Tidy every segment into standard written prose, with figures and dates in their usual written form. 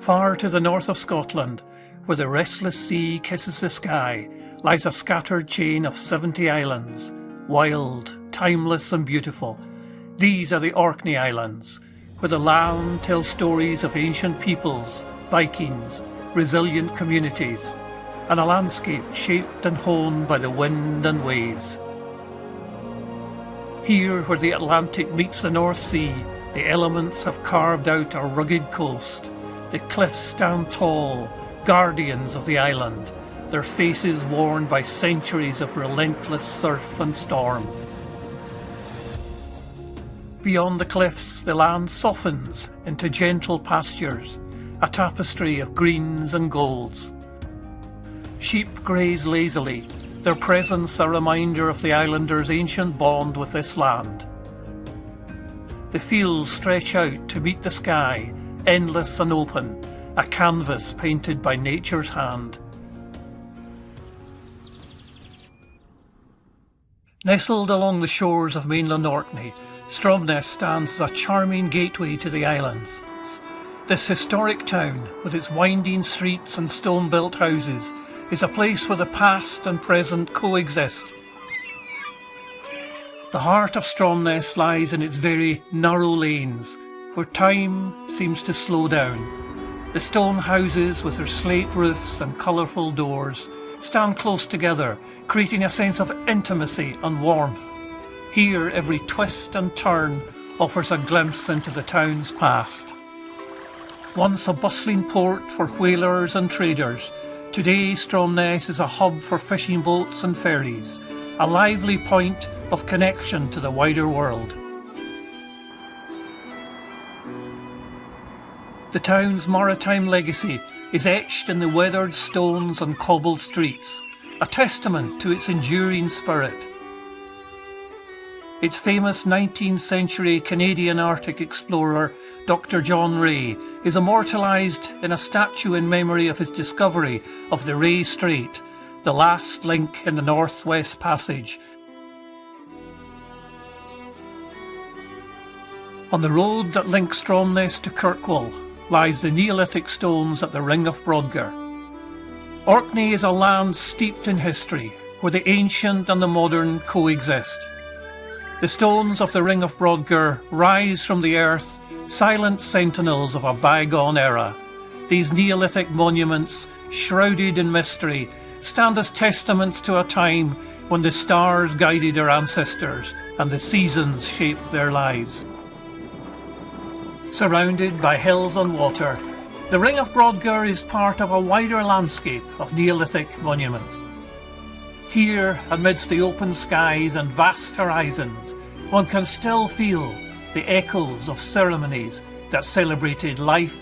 Far to the north of Scotland, where the restless sea kisses the sky, lies a scattered chain of 70 islands, wild, timeless and beautiful. These are the Orkney Islands, where the land tells stories of ancient peoples, Vikings, resilient communities, and a landscape shaped and honed by the wind and waves. Here, where the Atlantic meets the North Sea, the elements have carved out a rugged coast. The cliffs stand tall, guardians of the island, their faces worn by centuries of relentless surf and storm. Beyond the cliffs, the land softens into gentle pastures, a tapestry of greens and golds. Sheep graze lazily, their presence a reminder of the islanders' ancient bond with this land. The fields stretch out to meet the sky, endless and open, a canvas painted by nature's hand. Nestled along the shores of mainland Orkney, Stromness stands as a charming gateway to the islands. This historic town, with its winding streets and stone-built houses, is a place where the past and present coexist. The heart of Stromness lies in its very narrow lanes, where time seems to slow down. The stone houses with their slate roofs and colourful doors stand close together, creating a sense of intimacy and warmth. Here every twist and turn offers a glimpse into the town's past. Once a bustling port for whalers and traders, today Stromness is a hub for fishing boats and ferries, a lively point of connection to the wider world. The town's maritime legacy is etched in the weathered stones and cobbled streets, a testament to its enduring spirit. Its famous 19th century Canadian Arctic explorer, Dr. John Rae, is immortalised in a statue in memory of his discovery of the Rae Strait, the last link in the North-West Passage. On the road that links Stromness to Kirkwall lies the Neolithic stones at the Ring of Brodgar. Orkney is a land steeped in history, where the ancient and the modern coexist. The stones of the Ring of Brodgar rise from the earth, silent sentinels of a bygone era. These Neolithic monuments, shrouded in mystery, stand as testaments to a time when the stars guided our ancestors and the seasons shaped their lives. Surrounded by hills and water, the Ring of Brodgar is part of a wider landscape of Neolithic monuments. Here, amidst the open skies and vast horizons, one can still feel the echoes of ceremonies that celebrated life,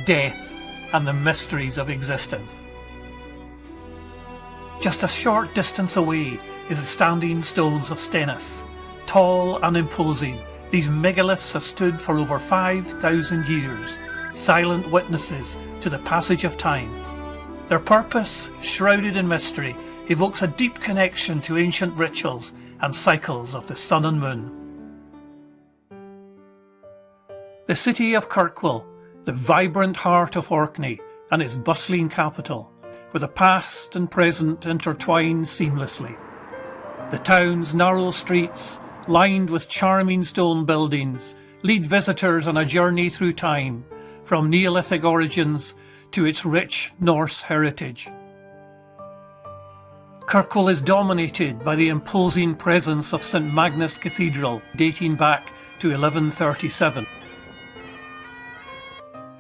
death, and the mysteries of existence. Just a short distance away is the standing stones of Stennis. Tall and imposing, these megaliths have stood for over 5,000 years, silent witnesses to the passage of time. Their purpose, shrouded in mystery, evokes a deep connection to ancient rituals and cycles of the sun and moon. The city of Kirkwall, the vibrant heart of Orkney and its bustling capital, where the past and present intertwine seamlessly. The town's narrow streets, lined with charming stone buildings, lead visitors on a journey through time, from Neolithic origins to its rich Norse heritage. Kirkwall is dominated by the imposing presence of St Magnus Cathedral, dating back to 1137.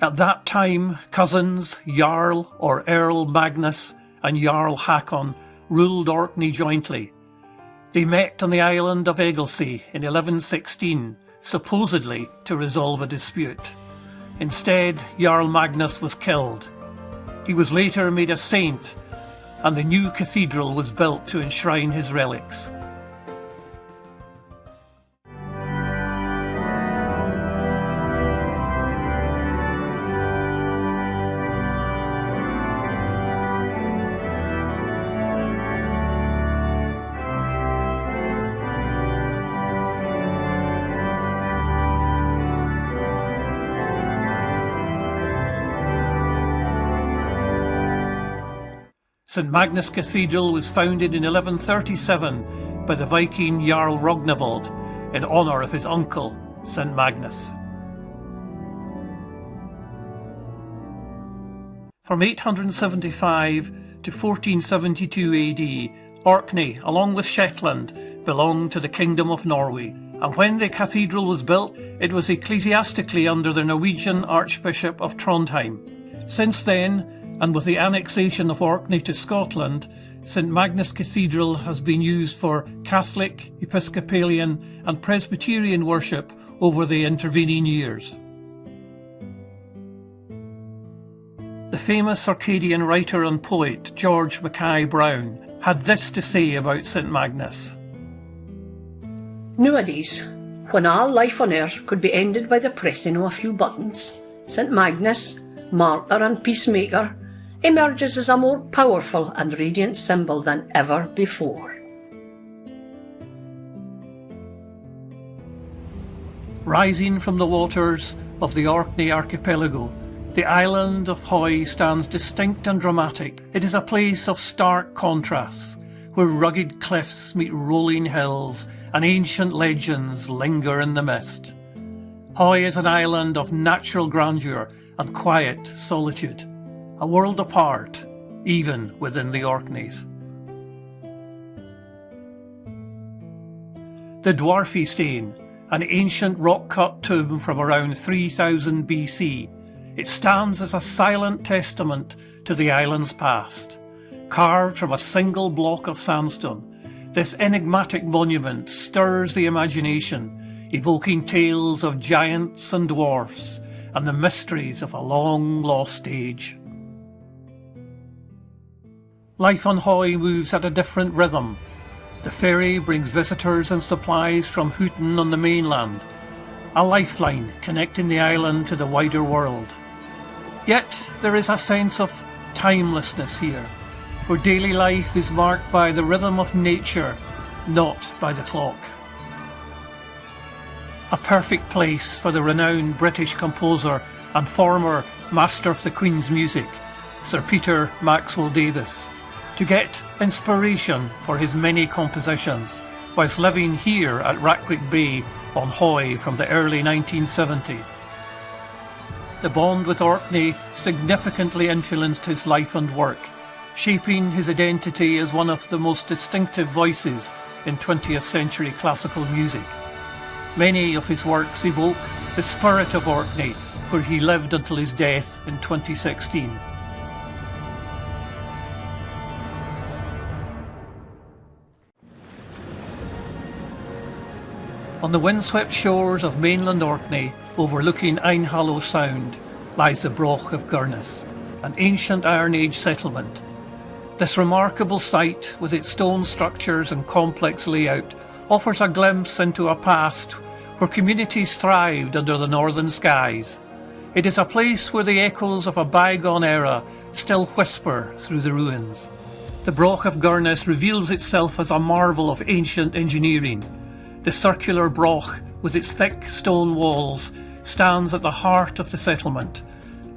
At that time, cousins Jarl or Earl Magnus and Jarl Hakon ruled Orkney jointly. They met on the island of Egilsey in 1116, supposedly to resolve a dispute. Instead, Jarl Magnus was killed. He was later made a saint, and the new cathedral was built to enshrine his relics. St Magnus Cathedral was founded in 1137 by the Viking Jarl Rognvald in honour of his uncle, St Magnus. From 875 to 1472 AD, Orkney, along with Shetland, belonged to the Kingdom of Norway, and when the cathedral was built, it was ecclesiastically under the Norwegian Archbishop of Trondheim. Since then, and with the annexation of Orkney to Scotland, St Magnus Cathedral has been used for Catholic, Episcopalian and Presbyterian worship over the intervening years. The famous Orcadian writer and poet George Mackay Brown had this to say about St Magnus. Nowadays, when all life on earth could be ended by the pressing of a few buttons, St Magnus, martyr and peacemaker, emerges as a more powerful and radiant symbol than ever before. Rising from the waters of the Orkney archipelago, the island of Hoy stands distinct and dramatic. It is a place of stark contrasts, where rugged cliffs meet rolling hills and ancient legends linger in the mist. Hoy is an island of natural grandeur and quiet solitude, a world apart, even within the Orkneys. The Dwarfistane, an ancient rock-cut tomb from around 3000 BC, it stands as a silent testament to the island's past. Carved from a single block of sandstone, this enigmatic monument stirs the imagination, evoking tales of giants and dwarfs and the mysteries of a long-lost age. Life on Hoy moves at a different rhythm. The ferry brings visitors and supplies from Houghton on the mainland, a lifeline connecting the island to the wider world. Yet there is a sense of timelessness here, where daily life is marked by the rhythm of nature, not by the clock. A perfect place for the renowned British composer and former Master of the Queen's Music, Sir Peter Maxwell Davies, to get inspiration for his many compositions whilst living here at Ratcliffe Bay on Hoy from the early 1970s. The bond with Orkney significantly influenced his life and work, shaping his identity as one of the most distinctive voices in 20th century classical music. Many of his works evoke the spirit of Orkney, where he lived until his death in 2016. On the windswept shores of mainland Orkney, overlooking Einhallow Sound, lies the Broch of Gurness, an ancient Iron Age settlement. This remarkable site, with its stone structures and complex layout, offers a glimpse into a past where communities thrived under the northern skies. It is a place where the echoes of a bygone era still whisper through the ruins. The Broch of Gurness reveals itself as a marvel of ancient engineering. The circular broch, with its thick stone walls, stands at the heart of the settlement.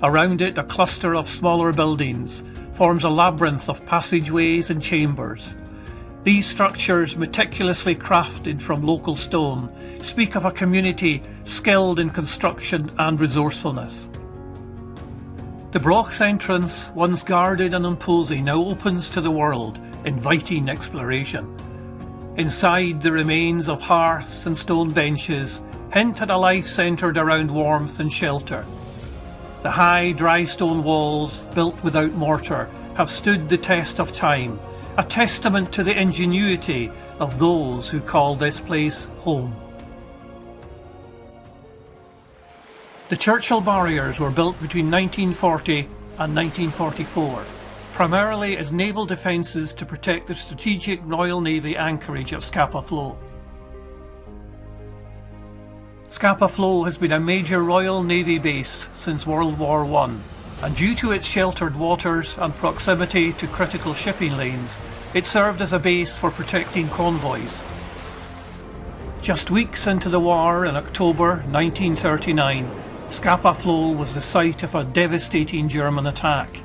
Around it, a cluster of smaller buildings forms a labyrinth of passageways and chambers. These structures, meticulously crafted from local stone, speak of a community skilled in construction and resourcefulness. The Broch's entrance, once guarded and imposing, now opens to the world, inviting exploration. Inside, the remains of hearths and stone benches hint at a life centred around warmth and shelter. The high, dry stone walls, built without mortar, have stood the test of time, a testament to the ingenuity of those who call this place home. The Churchill barriers were built between 1940 and 1944. Primarily as naval defences to protect the strategic Royal Navy anchorage at Scapa Flow. Scapa Flow has been a major Royal Navy base since World War I, and due to its sheltered waters and proximity to critical shipping lanes, it served as a base for protecting convoys. Just weeks into the war in October 1939, Scapa Flow was the site of a devastating German attack.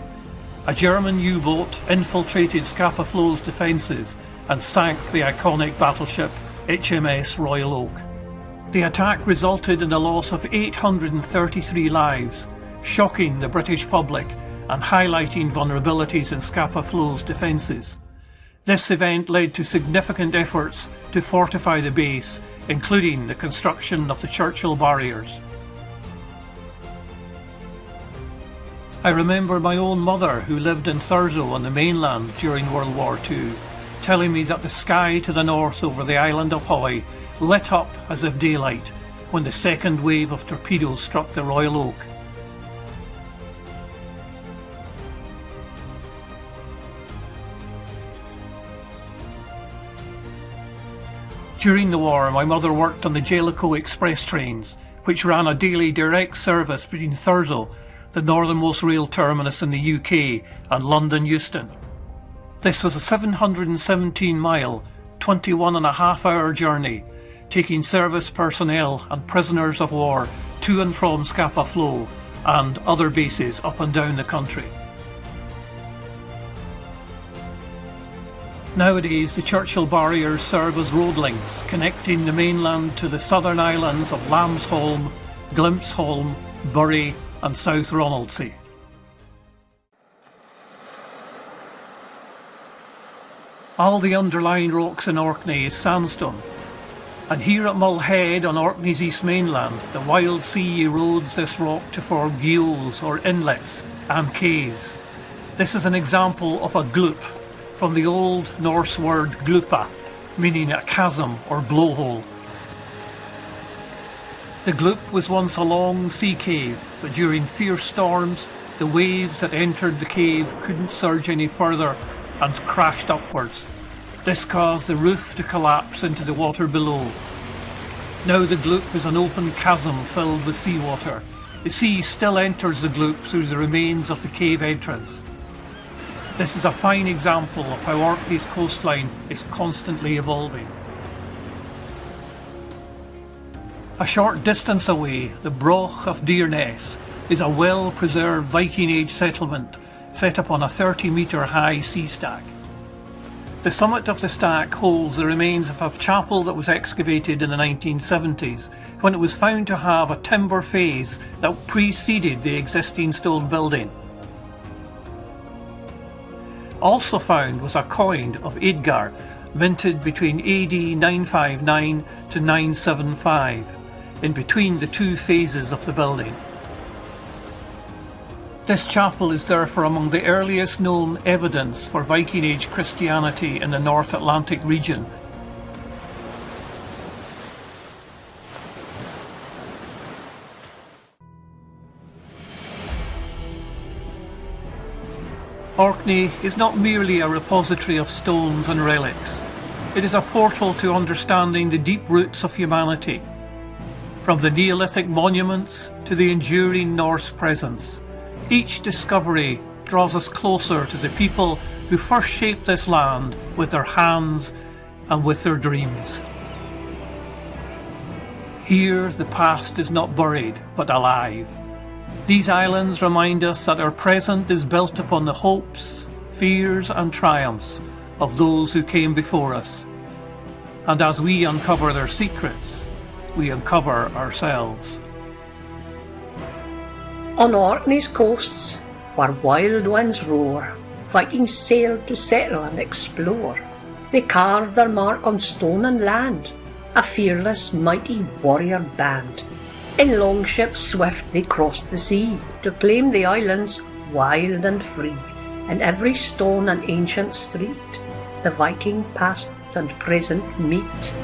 A German U-boat infiltrated Scapa Flow's defences and sank the iconic battleship HMS Royal Oak. The attack resulted in the loss of 833 lives, shocking the British public and highlighting vulnerabilities in Scapa Flow's defences. This event led to significant efforts to fortify the base, including the construction of the Churchill barriers. I remember my own mother, who lived in Thurso on the mainland during World War II, telling me that the sky to the north over the island of Hoy lit up as if daylight when the second wave of torpedoes struck the Royal Oak. During the war, my mother worked on the Jellicoe Express trains, which ran a daily direct service between Thurso, the northernmost rail terminus in the UK, and London Euston. This was a 717-mile, 21.5-hour journey, taking service personnel and prisoners of war to and from Scapa Flow and other bases up and down the country. Nowadays, the Churchill barriers serve as road links connecting the mainland to the southern islands of Lambsholm, Glimpsholm, Bury and South Ronaldsay. All the underlying rocks in Orkney is sandstone, and here at Mull Head on Orkney's east mainland, the wild sea erodes this rock to form gules or inlets and caves. This is an example of a gloop, from the Old Norse word glupa, meaning a chasm or blowhole. The gloop was once a long sea cave, but during fierce storms, the waves that entered the cave couldn't surge any further and crashed upwards. This caused the roof to collapse into the water below. Now the gloop is an open chasm filled with seawater. The sea still enters the gloop through the remains of the cave entrance. This is a fine example of how Orkney's coastline is constantly evolving. A short distance away, the Broch of Deerness is a well-preserved Viking Age settlement set up on a 30-metre high sea stack. The summit of the stack holds the remains of a chapel that was excavated in the 1970s, when it was found to have a timber phase that preceded the existing stone building. Also found was a coin of Eadgar, minted between AD 959 to 975, in between the two phases of the building. This chapel is therefore among the earliest known evidence for Viking Age Christianity in the North Atlantic region. Orkney is not merely a repository of stones and relics. It is a portal to understanding the deep roots of humanity, from the Neolithic monuments to the enduring Norse presence. Each discovery draws us closer to the people who first shaped this land with their hands and with their dreams. Here the past is not buried, but alive. These islands remind us that our present is built upon the hopes, fears and triumphs of those who came before us. And as we uncover their secrets, we uncover ourselves. On Orkney's coasts, where wild winds roar, Vikings sailed to settle and explore. They carved their mark on stone and land, a fearless, mighty warrior band. In longships swift they crossed the sea, to claim the islands wild and free. In every stone and ancient street, the Viking past and present meet.